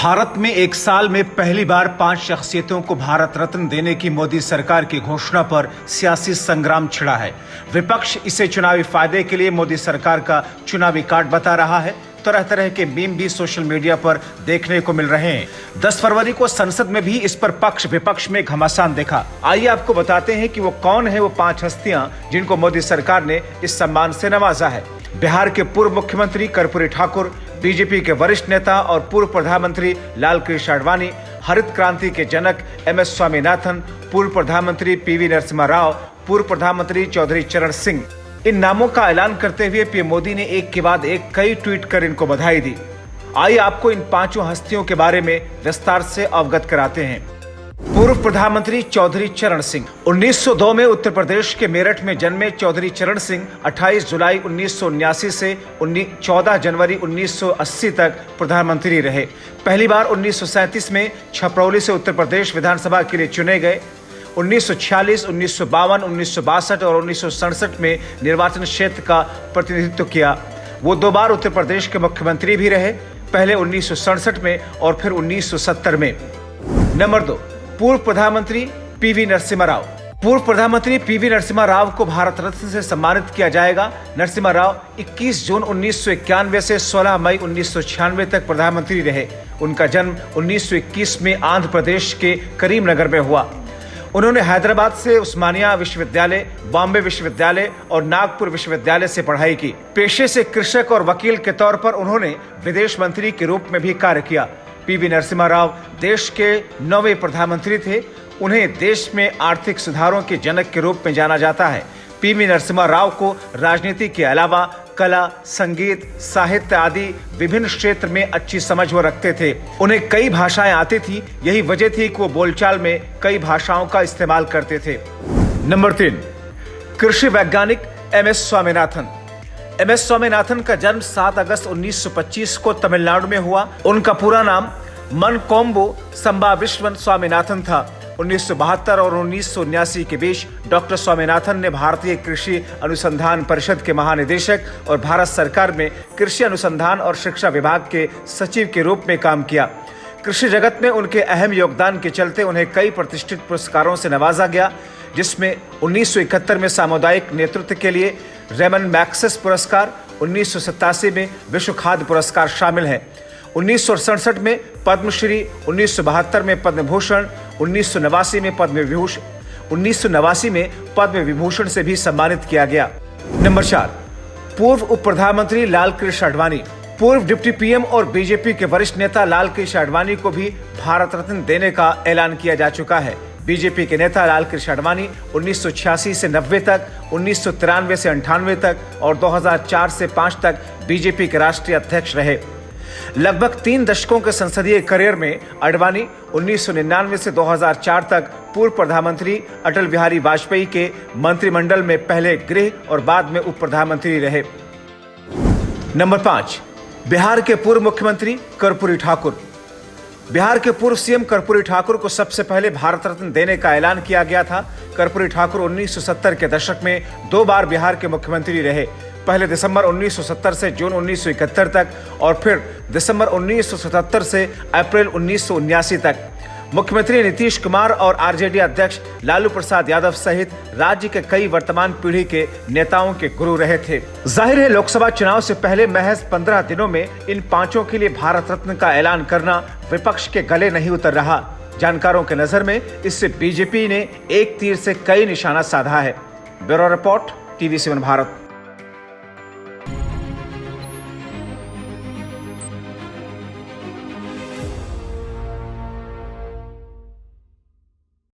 भारत में एक साल में पहली बार 5 शख्सियतों को भारत रत्न देने की मोदी सरकार की घोषणा पर सियासी संग्राम छिड़ा है। विपक्ष इसे चुनावी फायदे के लिए मोदी सरकार का चुनावी कार्ड बता रहा है। तरह तरह के मीम भी सोशल मीडिया पर देखने को मिल रहे हैं। 10 फरवरी को संसद में भी इस पर पक्ष विपक्ष में घमासान देखा। आइए आपको बताते हैं कि वो कौन है वो 5 हस्तियां जिनको मोदी सरकार ने इस सम्मान से नवाजा है। बिहार के पूर्व मुख्यमंत्री कर्पूरी ठाकुर, बीजेपी के वरिष्ठ नेता और पूर्व प्रधानमंत्री लालकृष्ण आडवाणी, हरित क्रांति के जनक एमएस स्वामीनाथन, पूर्व प्रधानमंत्री पीवी नरसिम्हा राव, पूर्व प्रधानमंत्री चौधरी चरण सिंह। इन नामों का ऐलान करते हुए पीएम मोदी ने एक के बाद एक कई ट्वीट कर इनको बधाई दी। आइए आपको इन 5 हस्तियों के बारे में विस्तार से अवगत कराते हैं। पूर्व प्रधानमंत्री चौधरी चरण सिंह 1902 में उत्तर प्रदेश के मेरठ में जन्मे चौधरी चरण सिंह 28 जुलाई 1979 से 14 जनवरी 1980 तक प्रधानमंत्री रहे। पहली बार 1937 में छपरौली से उत्तर प्रदेश विधानसभा के लिए चुने गए। 1946, 1952, 1962 और 1967 में निर्वाचन क्षेत्र का प्रतिनिधित्व किया। वो 2 बार उत्तर प्रदेश के मुख्यमंत्री भी रहे, पहले 1967 में और फिर 1970 में। नंबर 2, पूर्व प्रधानमंत्री पीवी नरसिम्हा राव। पूर्व प्रधानमंत्री पीवी नरसिम्हा राव को भारत रत्न से सम्मानित किया जाएगा। नरसिम्हा राव 21 जून 1991 से 16 मई 1996 तक प्रधानमंत्री रहे। उनका जन्म 1921 में आंध्र प्रदेश के करीमनगर में हुआ। उन्होंने हैदराबाद से उस्मानिया विश्वविद्यालय, बॉम्बे विश्वविद्यालय और नागपुर विश्वविद्यालय से पढ़ाई की। पेशे से कृषक और वकील के तौर पर उन्होंने विदेश मंत्री के रूप में भी कार्य किया। पीवी नरसिम्हा राव देश के 9वें प्रधानमंत्री थे। उन्हें देश में आर्थिक सुधारों के जनक के रूप में जाना जाता है। पीवी नरसिम्हा राव को राजनीति के अलावा कला, संगीत, साहित्य आदि विभिन्न क्षेत्र में अच्छी समझ वो रखते थे। उन्हें कई भाषाएं आती थी। यही वजह थी कि वो बोलचाल में कई भाषाओं का इस्तेमाल करते थे। नंबर 3, कृषि वैज्ञानिक एमएस स्वामीनाथन। एमएस स्वामीनाथन का जन्म 7 अगस्त 1925 को तमिलनाडु में हुआ। उनका पूरा नाम मनकोम्बु संभाविश्वन स्वामीनाथन था। 1972 और 1979 के बीच डॉक्टर स्वामीनाथन ने भारतीय कृषि अनुसंधान परिषद के महानिदेशक और भारत सरकार में कृषि अनुसंधान और शिक्षा विभाग के सचिव के रूप में काम किया। कृषि जगत में उनके अहम योगदान के चलते उन्हें कई प्रतिष्ठित पुरस्कारों से नवाजा गया, जिसमें 1971 में सामुदायिक नेतृत्व के लिए रेमन मैग्सेसे पुरस्कार, 1987 में विश्व खाद्य पुरस्कार शामिल हैं। 1967 में पद्मश्री, 1972 में पद्म भूषण, 1989 में पद्म विभूषण से भी सम्मानित किया गया। नंबर 4, पूर्व उप प्रधानमंत्री लालकृष्ण आडवाणी। पूर्व डिप्टी पीएम और बीजेपी के वरिष्ठ नेता लालकृष्ण आडवाणी को भी भारत रत्न देने का ऐलान किया जा चुका है। बीजेपी के नेता लालकृष्ण आडवाणी 1986 से 90 तक, 1993 से 98 तक और 2004 से 5 तक बीजेपी के राष्ट्रीय अध्यक्ष रहे। लगभग 3 दशकों के संसदीय करियर में आडवाणी 1999 से 2004 तक पूर्व प्रधानमंत्री अटल बिहारी वाजपेयी के मंत्रिमंडल में पहले गृह और बाद में उप प्रधानमंत्री रहे। नंबर 5, बिहार के पूर्व मुख्यमंत्री कर्पूरी ठाकुर। बिहार के पूर्व सीएम कर्पूरी ठाकुर को सबसे पहले भारत रत्न देने का ऐलान किया गया था। कर्पूरी ठाकुर 1970 के दशक में 2 बार बिहार के मुख्यमंत्री रहे, पहले दिसंबर 1970 से जून 1971 तक और फिर दिसंबर 1977 से अप्रैल 1979 तक। मुख्यमंत्री नीतीश कुमार और आरजेडी अध्यक्ष लालू प्रसाद यादव सहित राज्य के कई वर्तमान पीढ़ी के नेताओं के गुरु रहे थे। जाहिर है लोकसभा चुनाव से पहले महज 15 दिनों में इन 5 के लिए भारत रत्न का ऐलान करना विपक्ष के गले नहीं उतर रहा। जानकारों के नजर में इससे बीजेपी ने एक तीर से कई निशाना साधा है। Bureau report, TV7 Bharat.